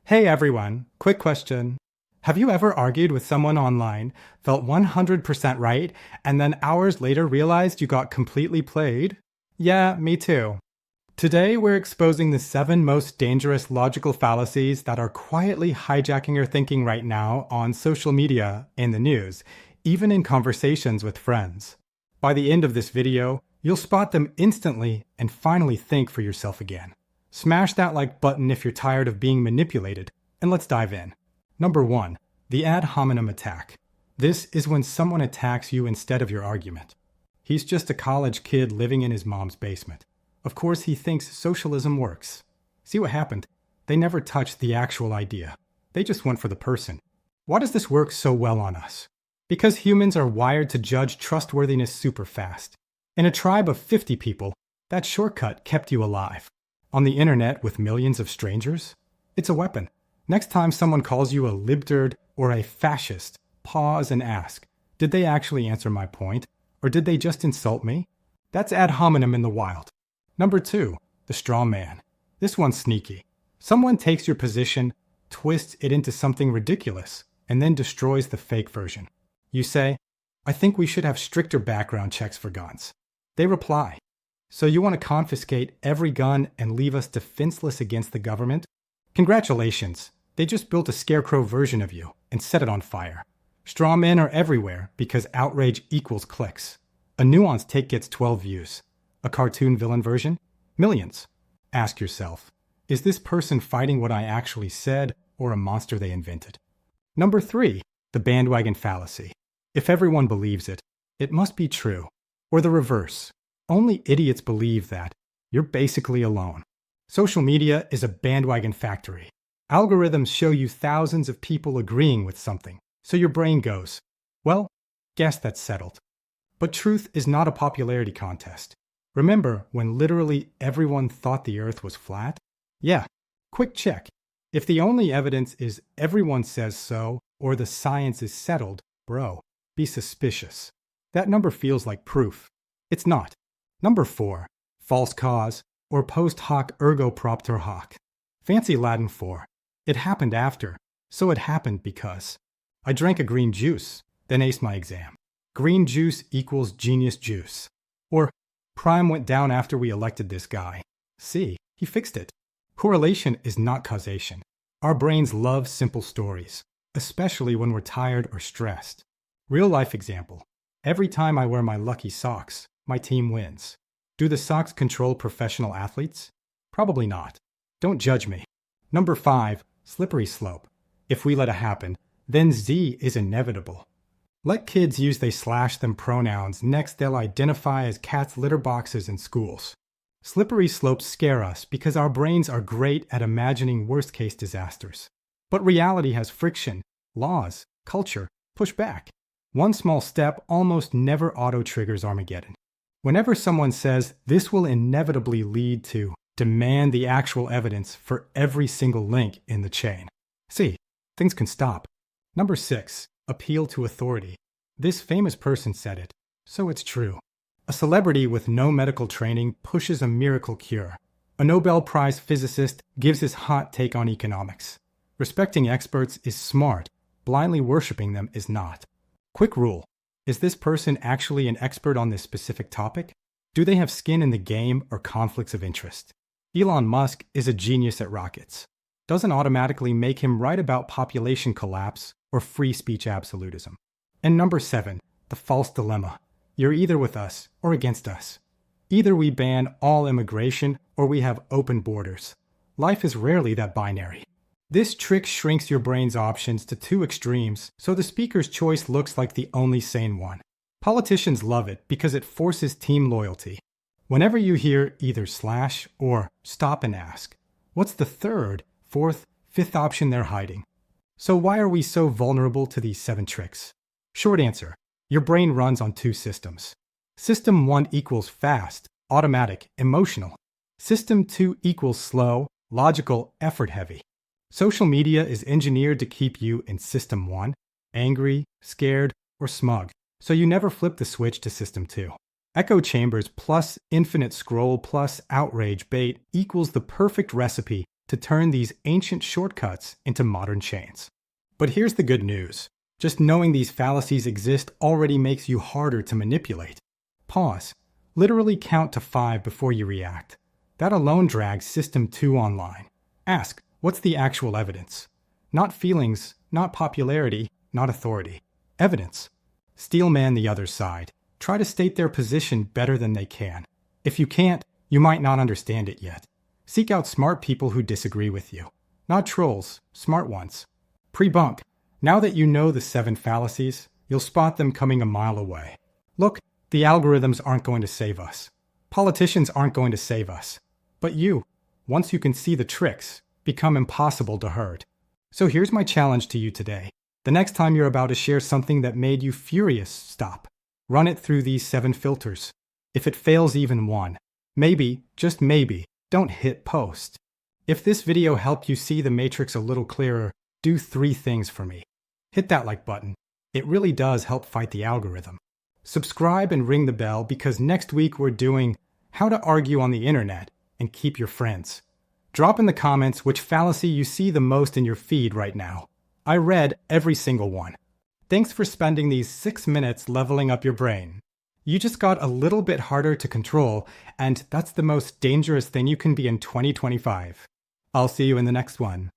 Hey everyone, quick question. Have you ever argued with someone online, felt 100% right, and then hours later realized you got completely played? Yeah, me too. Today we're exposing the 7 most dangerous logical fallacies that are quietly hijacking your thinking right now on social media, in the news, even in conversations with friends. By the end of this video, you'll spot them instantly and finally think for yourself again. Smash that like button if you're tired of being manipulated, and let's dive in. Number 1. The ad hominem attack. This is when someone attacks you instead of your argument. He's just a college kid living in his mom's basement. Of course he thinks socialism works. See what happened? They never touched the actual idea. They just went for the person. Why does this work so well on us? Because humans are wired to judge trustworthiness super fast. In a tribe of 50 people, that shortcut kept you alive. On the internet with millions of strangers, it's a weapon. Next time someone calls you a libtard or a fascist, pause and ask, did they actually answer my point, or did they just insult me? That's ad hominem in the wild. Number 2, the straw man. This one's sneaky. Someone takes your position, twists it into something ridiculous, and then destroys the fake version. You say, I think we should have stricter background checks for guns. They reply, so you want to confiscate every gun and leave us defenseless against the government? Congratulations, they just built a scarecrow version of you and set it on fire. Straw men are everywhere because outrage equals clicks. A nuanced take gets 12 views. A cartoon villain version? Millions. Ask yourself, is this person fighting what I actually said or a monster they invented? Number 3, the bandwagon fallacy. If everyone believes it, it must be true. Or the reverse. Only idiots believe that. You're basically alone. Social media is a bandwagon factory. Algorithms show you thousands of people agreeing with something, so your brain goes, well, guess that's settled. But truth is not a popularity contest. Remember when literally everyone thought the earth was flat? Yeah, quick check. If the only evidence is everyone says so, or the science is settled, bro, be suspicious. That number feels like proof. It's not. Number 4, false cause, or post hoc ergo propter hoc. Fancy Latin for, it happened after, so it happened because. I drank a green juice, then aced my exam. Green juice equals genius juice. Or, crime went down after we elected this guy. See, he fixed it. Correlation is not causation. Our brains love simple stories, especially when we're tired or stressed. Real life example. Every time I wear my lucky socks, my team wins. Do the socks control professional athletes? Probably not. Don't judge me. Number 5, slippery slope. If we let it happen, then Z is inevitable. Let kids use they/them pronouns, next they'll identify as cats' litter boxes in schools. Slippery slopes scare us because our brains are great at imagining worst-case disasters. But reality has friction, laws, culture, pushback. One small step almost never auto-triggers Armageddon. Whenever someone says this will inevitably lead to, demand the actual evidence for every single link in the chain. See, things can stop. Number 6, appeal to authority. This famous person said it, so it's true. A celebrity with no medical training pushes a miracle cure. A Nobel Prize physicist gives his hot take on economics. Respecting experts is smart, blindly worshiping them is not. Quick rule. Is this person actually an expert on this specific topic? Do they have skin in the game or conflicts of interest? Elon Musk is a genius at rockets. Doesn't automatically make him right about population collapse or free speech absolutism. And number 7, the false dilemma. You're either with us or against us. Either we ban all immigration or we have open borders. Life is rarely that binary. This trick shrinks your brain's options to 2 extremes, so the speaker's choice looks like the only sane one. Politicians love it because it forces team loyalty. Whenever you hear either slash or stop and ask, what's the 3rd, 4th, 5th option they're hiding? So why are we so vulnerable to these 7 tricks? Short answer, your brain runs on 2 systems. System 1 equals fast, automatic, emotional. System 2 equals slow, logical, effort-heavy. Social media is engineered to keep you in System 1, angry, scared, or smug, so you never flip the switch to System 2. Echo chambers plus infinite scroll plus outrage bait equals the perfect recipe to turn these ancient shortcuts into modern chains. But here's the good news. Just knowing these fallacies exist already makes you harder to manipulate. Pause. Literally count to 5 before you react. That alone drags System 2 online. Ask, what's the actual evidence? Not feelings, not popularity, not authority. Evidence. Steelman the other side. Try to state their position better than they can. If you can't, you might not understand it yet. Seek out smart people who disagree with you. Not trolls, smart ones. Pre-bunk. Now that you know the 7 fallacies, you'll spot them coming a mile away. Look, the algorithms aren't going to save us. Politicians aren't going to save us. But you, once you can see the tricks, become impossible to hurt. So here's my challenge to you today. The next time you're about to share something that made you furious, stop. Run it through these 7 filters. If it fails even one, maybe, just maybe, don't hit post. If this video helped you see the matrix a little clearer, do 3 things for me. Hit that like button. It really does help fight the algorithm. Subscribe and ring the bell because next week we're doing how to argue on the internet and keep your friends. Drop in the comments which fallacy you see the most in your feed right now. I read every single one. Thanks for spending these 6 minutes leveling up your brain. You just got a little bit harder to control, and that's the most dangerous thing you can be in 2025. I'll see you in the next one.